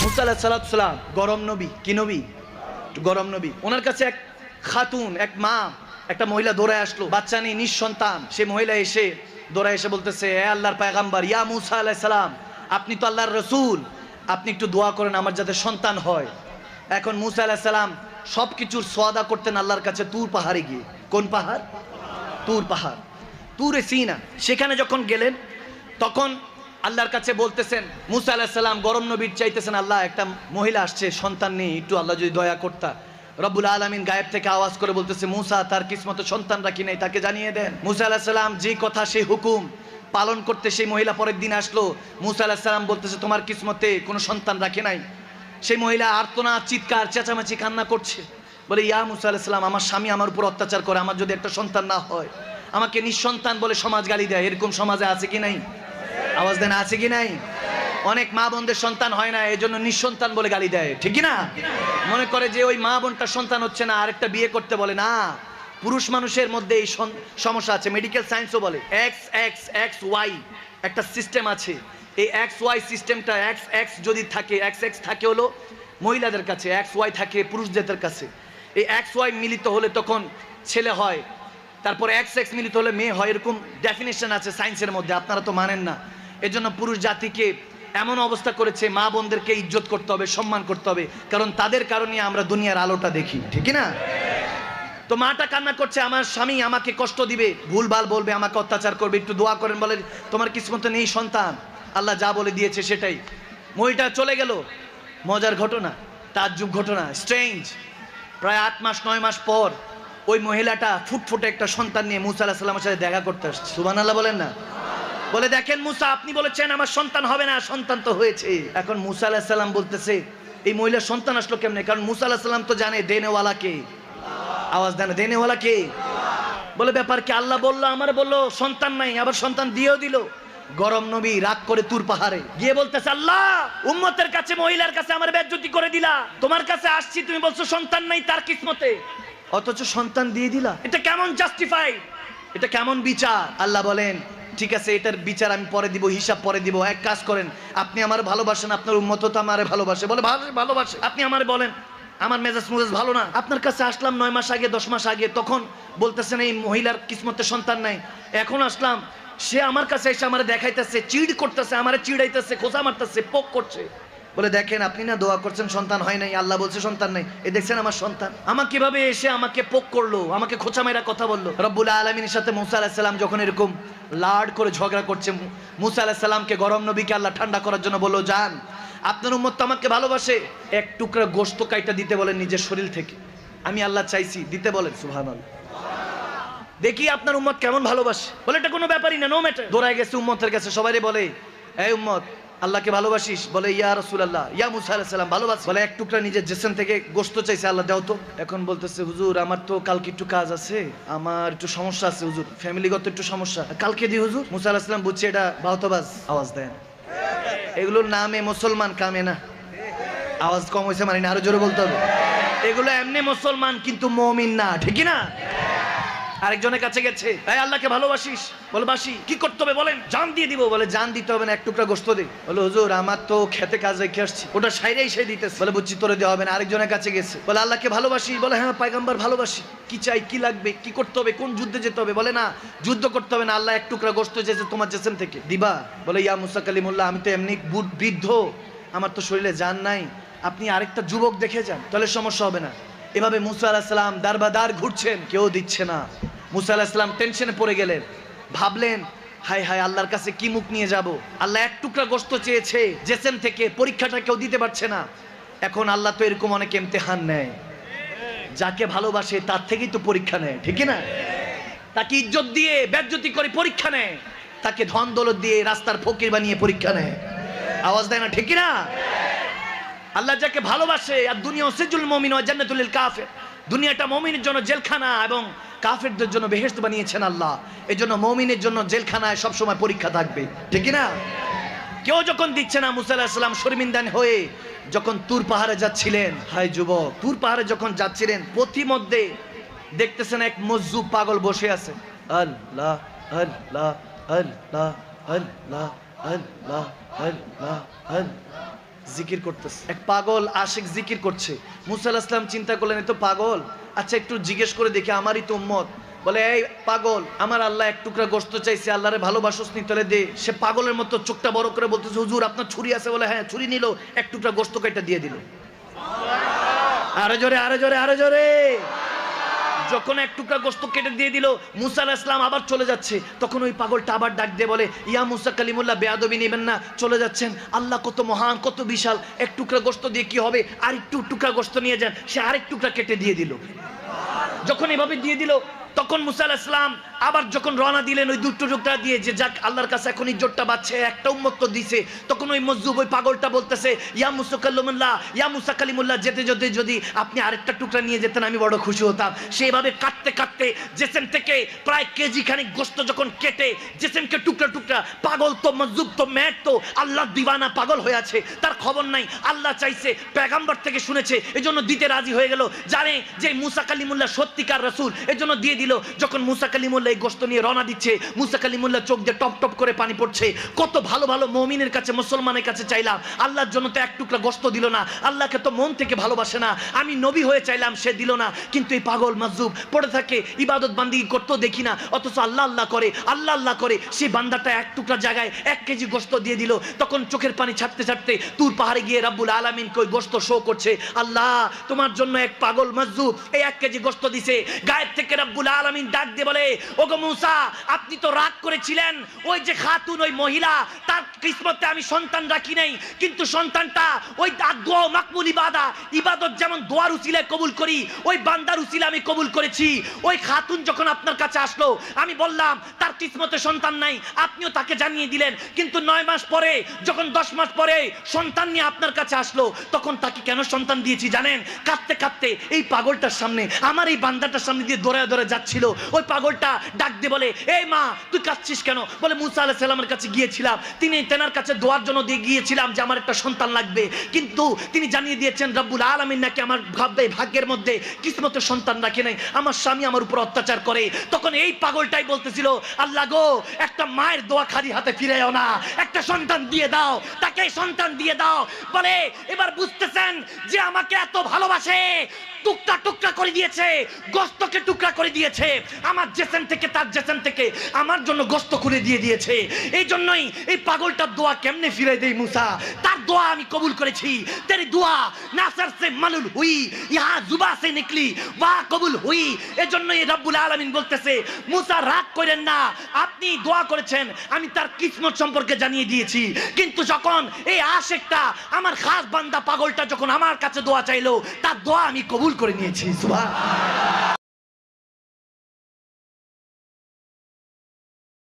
মুসা আলাইহিস সালাম গরম নবী, কি নবী? গরম নবী। ওনার কাছে এক খাতুন, এক মা, একটা মহিলা দৌড়ায় আসলো, বাচ্চা নেই, নিঃসন্তান। সে মহিলা এসে দৌড়ায় এসে বলতেছে, এ আল্লাহর পয়গম্বর, ইয়া মুসা আলাইহিস সালাম, আপনি তো আল্লাহর রসুল, আপনি একটু দোয়া করেন আমার যাতে সন্তান হয়। এখন মুসা আলাইহিস সালাম সব কিছুর সোয়াদা করতেন আল্লাহর কাছে তুর পাহাড়ে গিয়ে। কোন পাহাড়? তুর পাহাড়, তুরে সিনা। সেখানে যখন গেলেন তখন আল্লাহর কাছে বলতেছেন, মুসা আলাইহিস সালাম গরম নবীর চাইতেছেন, আল্লাহ একটা মহিলা আসছে, সন্তান নেই, একটু আল্লাহ যদি দয়া করতা। রব্বুল আলামিন গায়েব থেকে আওয়াজ করে বলতেছে, মুসা তার কিসমতে সন্তান রাখি নাই, তাকে জানিয়ে দেন। মুসা আলাইহিস সালাম যে কথা সেই হুকুম পালন করতে সেই মহিলা পরের দিন আসলো। মুসা আলাইহিস সালাম বলতেছে, তোমার কিসমতে কোনো সন্তান রাখে নাই। সেই মহিলা আর্তনাদ, চিৎকার, চেঁচামেচি, কান্না করছে, বলে, ইয়া মুসা আলাইহিস সালাম, আমার স্বামী আমার উপর অত্যাচার করে, আমার যদি একটা সন্তান না হয়, আমাকে নিঃসন্তান বলে সমাজ গালি দেয়। এরকম সমাজে আছে কি নাই? আওয়াজ দেন, আছে কি নাই? অনেক মা বোনদের সন্তান হয় না, এই জন্য নিঃসন্তান বলে গালি দেয়, ঠিক কি না? মনে করে যে ওই মা বোনটার সন্তান হচ্ছে না, আরেকটা বিয়ে করতে বলে। না, পুরুষ মানুষের মধ্যে এই সমস্যা আছে। মেডিকেল সায়েন্সও বলে এক্স এক্স এক্স ওয়াই একটা সিস্টেম আছে। এই এক্স ওয়াই সিস্টেমটা, এক্স এক্স যদি থাকে, এক্স এক্স থাকে হলো মহিলাদের কাছে, এক্স ওয়াই থাকে পুরুষদের কাছে। এই এক্স ওয়াই মিলিত হলে তখন ছেলে হয়, তারপর এক্স এক্স মিলিত হলে মেয়ে হয়। এরকম ডেফিনেশন আছে সায়েন্সের মধ্যে, আপনারা তো মানেন না। এজন্য পুরুষ জাতিকে এমন অবস্থা করেছে, মা বোনদেরকে ইজ্জত করতে হবে, সম্মান করতে হবে, কারণ তাদের কারণে আমরা দুনিয়ার আলোটা দেখি, ঠিক না? তো মাটা কান্না করছে, আমার স্বামী আমাকে কষ্ট দিবে, ভুলভাল বলবে, আমাকে অত্যাচার করবে, একটু দোয়া করেন। বলে, তোমার কিসমতে নেই সন্তান, আল্লাহ যা বলে দিয়েছে সেটাই। মহিলাটা চলে গেল। মজার ঘটনা, তাজ্জুব ঘটনা, স্ট্রেঞ্জ। প্রায় 8 মাস 9 মাস পর ওই মহিলাটা ফুটফুটে একটা সন্তান নিয়ে মুসা আলাইহিস সালামের সাথে দেখা করতে আসছে। সুবহানাল্লাহ বলেন না? বলে, দেখেন মুসা, আপনি বলেছেন আমার সন্তান হবে না, সন্তান তো হয়েছে। এখন মুসা আলাইহিস সালাম বলতেছে, এই মহিলার সন্তান আসলো কেমনে? কারণ মুসা আলাইহিস সালাম তো জানে দেনেওয়ালা কে। আওয়াজ দেন, দেনেওয়ালা কে? বলে, ব্যাপার কি? আল্লাহ বললো, আমার বললো সন্তান নাই, আবার সন্তান দিয়েও দিল। গরম নবী রাগ করে তুর পাহাড়ে গিয়ে বলতেছে, আল্লাহ, উম্মতের কাছে, মহিলার কাছে আমার বেজ্জতি করে দিলা, তোমার কাছে আসছি, তুমি বলছো সন্তান নাই তার কিসমতে, অথচ সন্তান দিয়ে দিলা। এটা কেমন জাস্টিফাই? এটা কেমন বিচার? আল্লাহ বলেন, ঠিক আছে, এটার বিচার আমি পরে দিব, হিসাব পরে দিব। এক কাজ করেন, আপনি আমার ভালোবাসেন, আপনার উম্মত তো আমারে ভালোবাসে। বলে, ভালোবাসে, আপনি আমার বলেন, আমার মেজাজ ভালো না, আপনার কাছে আসলাম 9 মাস আগে, 10 মাস আগে, তখন বলতেছেন এই মহিলার কিসমতে সন্তান নাই। এখন আসলাম, সে আমার কাছে এসে আমার দেখাইতেছে, চিড় করতেছে, আমারে চিড়াইতেছে, খোঁচা মারতেছে, পোক করছে। বলে, দেখেন, আপনি না দোয়া করছেন সন্তান হয় নাই, আল্লাহ বলছে সন্তান নাই, এই দেখছেন আমার সন্তান। আমাকে কিভাবে এসে আমাকে পোক করলো, আমাকে খোঁচা মেরা কথা বললো। রব্বুল আলামিনের সাথে মুসা আলাইহিস সালাম যখন এরকম লাড করে ঝগড়া করছে, মুসা আলাইহিস সালামকে গরম নবীকে আল্লাহ ঠান্ডা করার জন্য বললো, যান, আপনার উম্মত তো আমাকে ভালোবাসে, এক টুকরা গোশত কাইটা দিতে বলেন নিজের শরীর থেকে, আমি আল্লাহ চাইছি, দিতে বলেন। সুবহানাল্লাহ। দেখি আপনার উম্মত কেমন ভালোবাসে। বলে, এটা কোনো ব্যাপারই না, নো ম্যাটার। দৌড়ায় গেছে উম্মতের কাছে, সবাই বলে, এই উম্মত, আল্লাহকে ভালোবাসিস? বলে, ইয়া রাসূলুল্লাহ, ইয়া মুসা আলাইহিস সালাম, ভালোবাসি। বলে, এক টুকরা নিজের জেসেন থেকে গোশত চাইছে, আল্লাহ দাও তো। এখন বলতেছে, হুজুর, আমার তো কালকে একটু কাজ আছে, আমার একটু সমস্যা আছে হুজুর, ফ্যামিলিগত একটু সমস্যা, কালকে দি হুজুর। মুসা আলাইহিস সালাম বুঝছে এটা বাহতবাজ। আওয়াজ দেন, এগুলোর নামে মুসলমান, কামে না। আওয়াজ কম হয়েছে মানে না, আরো জোরে বলতে হবে। এগুলো এমনি মুসলমান কিন্তু মুমিন না, ঠিক না? আরেকজনের কাছে গেছে, এই আল্লাহকে ভালোবাসিস? বলে, বাসি। কি করতে হবে বলেন? জান দিয়ে দিব। বলে, জান দিতে হবে না, এক টুকরা গোশত দে। বলে, হুজুর, আমার তো খেতে কাজ রেখে আসছি, ওটা সাইরেই সে দিতেছে। বলে, বুঝছি, তোরে দেওয়া হবে না। আরেকজনের কাছে গেছে, বলে, আল্লাহকে ভালোবাসিস? বলে, হ্যাঁ পয়গম্বর ভালোবাসি। কি চাই, কি লাগবে, কি করতে হবে, কোন যুদ্ধে যেতে হবে? বলে, না, যুদ্ধ করতে হবে না, আল্লাহ এক টুকরা গোশত চেয়েছে তোমার জেসেম থেকে, দিবা? বলে, ইয়া মুসা কালিমুল্লাহ, আমি তো এমনি বৃদ্ধ, আমার তো শরীরে জান নাই, আপনি আরেকটা যুবক দেখে যান, তাহলে সমস্যা হবে না। এভাবে মুসা আলাইহিস সালাম দারবাদার ঘুরছেন, কেউ দিচ্ছে না। মুসা আলাইহিস সালাম টেনশনে পড়ে গেলেন, ভাবলেন, হায় হায়, আল্লাহর কাছে কি মুখ নিয়ে যাব? আল্লাহ এক টুকরা গোশত চেয়েছে জেসেম থেকে, পরীক্ষাটা কেউ দিতে পারছে না। এখন আল্লাহ তো এরকম অনেক ইমতিহান নেয়, যাকে ভালোবাসে তার থেকেই তো পরীক্ষা নেয়, ঠিক না? তাকে ইজ্জত দিয়ে বেজ্জতি করে পরীক্ষা নেয়, তাকে ধন দৌলত দিয়ে রাস্তার ফকির বানিয়ে পরীক্ষা নেয়। আওয়াজ দেয় না, ঠিক না? আল্লাহ যাকে ভালোবাসে, আর দুনিয়া সিজুল মুমিন ওয়া জান্নাতুল লিল কাফির, দুনিয়াটা মুমিনের জন্য জেলখানা এবং কাফেরদের জন্য বেহেশত বানিয়েছেন আল্লাহ। এজন্য মুমিনের জন্য জেলখানায় সব সময় পরীক্ষা থাকবে, ঠিক না? কেউ যখন দিচ্ছে না, মুসা আলাইহিস সালাম শর্মিন্দান হয়ে যখন তুর পাহাড়ে যাচ্ছিলেন, হায় যুবক, তুর পাহাড়ে যখন যাচ্ছিলেন, পথিমধ্যে দেখতেছেন এক মজজুব পাগল বসে আছে, আল্লাহ আল্লাহ আল্লাহ আল্লাহ আল্লাহ আল্লাহ। জিকির করতেছে। এক পাগল আশিক জিকির করছে। মুসা আলাইহিস সালাম চিন্তা করলেন, এ তো পাগল, আচ্ছা একটু জিজ্ঞেস করে দেখি, আমারই তো উম্মত। বলে, এই পাগল, আমার আল্লাহ এক টুকরা গোশত চাইছে, আল্লাহরে ভালোবাসোস নি, তাহলে দে। সে পাগলের মতো চোখটা বড় করে বলতেছে, হুজুর আপনার ছুরি আছে? বলে হ্যাঁ, ছুরি নিল, এক টুকরা গোশত কেটে দিয়ে দিল। আরো জোরে, আরো জোরে, আরো জোরে। যখন এক টুকরা গোশত কেটে দিয়ে দিল, মুসা আলাইহিস সালাম আবার চলে যাচ্ছে। তখন ওই পাগলটা আবার ডাক দিয়ে বলে, ইয়া মুসা কালিমুল্লাহ, বেয়াদবি নেবেন না, চলে যাচ্ছেন। আল্লাহ কত মহান, কত বিশাল, এক টুকরা গোশত দিয়ে কি হবে, আর একটু টুকরা গোশত নিয়ে যান। সে আরেক টুকরা কেটে দিয়ে দিল। যখন এভাবে দিয়ে দিল, তখন মুসা আলাইহিস সালাম আবার যখন রওনা দিলেন ওই দুটো টুকরা দিয়ে, যে যাক আল্লাহর কাছে এখন ইজ্জতটা বাঁচছে, একটা উম্মত তো দিছে। তখন ওই মজজুব, ওই পাগলটা বলতেছে, ইয়া মুসা কালিমুল্লাহ, ইয়া মুসা কালিমুল্লাহ, যেতে যেতে যদি আপনি আরেকটা টুকরা নিয়ে যেতেন আমি বড় খুশি হতাম। সেইভাবে কাটতে কাটতে জেসেম থেকে প্রায় কেজি খানিক গোশত যখন কেটে জেসেমকে টুকরা টুকরা, পাগল তো মজজুব তো ম্যাট তো আল্লাহর দিওয়ানা, পাগল হয়ে আছে, তার খবর নাই। আল্লাহ চাইছে, পেগাম্বর থেকে শুনেছে, এজন্য দিতে রাজি হয়ে গেল। জানে যে মুসা কালিমুল্লাহ সত্যিকার রাসূল, এজন্য দিয়ে দিল। যখন মুসা কালিমুল্লাহ এই গোশত নিয়ে রওনা দিচ্ছে, মুসা কালিমুল্লাহ চোখ দিয়ে টপ টপ করে পানি পড়ছে। কত ভালো ভালো মুমিনের কাছে, মুসলমানের কাছে চাইলাম, আল্লাহর জন্য তো এক টুকরা গোশত দিল না। আল্লাহকে তো মন থেকে ভালোবাসে না। আমি নবী হয়ে চাইলাম, সে দিল না। কিন্তু এই পাগল মাজুব পড়ে থাকে, ইবাদত বান্দিগি করতেও দেখি না, অথচ আল্লাহ আল্লাহ করে, আল্লাহ আল্লাহ করে। সেই বান্দাটা এক টুকরা জায়গায় 1 কেজি গোশত দিয়ে দিল। তখন চোখের পানি ছাড়তে ছাড়তে তুর পাহাড়ে গিয়ে রব্বুল আলামিনকে ওই গোশত শো করছে। আল্লাহ, তোমার জন্য এক পাগল মাজুব এই 1 কেজি গোশত দিছে। গায়েব থেকে রব্বুল আলামিন ডাক দিয়ে বলে, ওগো মুসা, আপনি তো রাগ করেছিলেন, ওই যে খাতুন, ওই মহিলা, তার কিসমতে আমি সন্তান রাখি নাই, কিন্তু সন্তানটা ওই দোয়া মাকবুল ইবাদত যেমন দোয়ার উসিলায় কবুল করি, ওই বান্দার উসিলা আমি কবুল করেছি। ওই খাতুন যখন আপনার কাছে আসলো, আমি বললাম তার কিসমতে সন্তান নাই, আপনিও তাকে জানিয়ে দিলেন। কিন্তু 9 মাস পরে, যখন 10 মাস পরে সন্তান নিয়ে আপনার কাছে আসলো, তখন তাকে কেন সন্তান দিয়েছি জানেন? কাঁদতে কাঁদতে এই পাগলটার সামনে, আমার এই বান্দাটার সামনে দিয়ে দৌড়ে দৌড়ে যাচ্ছিল। ওই পাগলটা ডাক দিয়ে বলে, এই মা, তুই কাঁদছিস কেন? বলে, মুসা আলাইহিস সালামের কাছে গিয়েছিলাম, তেনার কাছে দোয়ার জন্য দিয়ে গিয়েছিলাম যে আমার একটা সন্তান লাগবে, কিন্তু তিনি জানিয়ে দিয়েছেন রব্বুল আলামিন নাকি আমার ভাগ্যের মধ্যে কিসমতে সন্তান রাখে নাই, আমার স্বামী আমার উপর অত্যাচার করে। তখন এই পাগলটাই বলতেছিল, আল্লাহ গো, একটা মায়ের দোয়া খালি হাতে ফিরেও না, একটা সন্তান দিয়ে দাও, তাকে সন্তান দিয়ে দাও। বলে, এবার বুঝতেছেন যে আমাকে এত ভালোবাসে, টুকরা টুকরা করে দিয়েছে, গোশতকে টুকরা করে দিয়েছে, আমার জেসেম থেকে তার জেসেম থেকে আমার জন্য গোশত খুলে দিয়ে দিয়েছে। এই জন্যই এই পাগলটার দোয়া কেমনে ফিরে দেই মুসা, তার দোয়া আমি কবুল করেছি। তেরি দোয়া নাসর সে মালুল হুই, ইহা জুবা সে নিকলি ওয়া কবুল হুই। এজন্যই রব্বুল আলামিন বলতেছে, মুসা রাগ করেন না, আপনি দোয়া করেছেন, আমি তার কিসমত সম্পর্কে জানিয়ে দিয়েছি। কিন্তু যখন এই আশিকটা, আমার খাস বান্দা পাগলটা যখন আমার কাছে দোয়া চাইলো, তার দোয়া আমি কবুল করে নিয়েছি। সুবহান।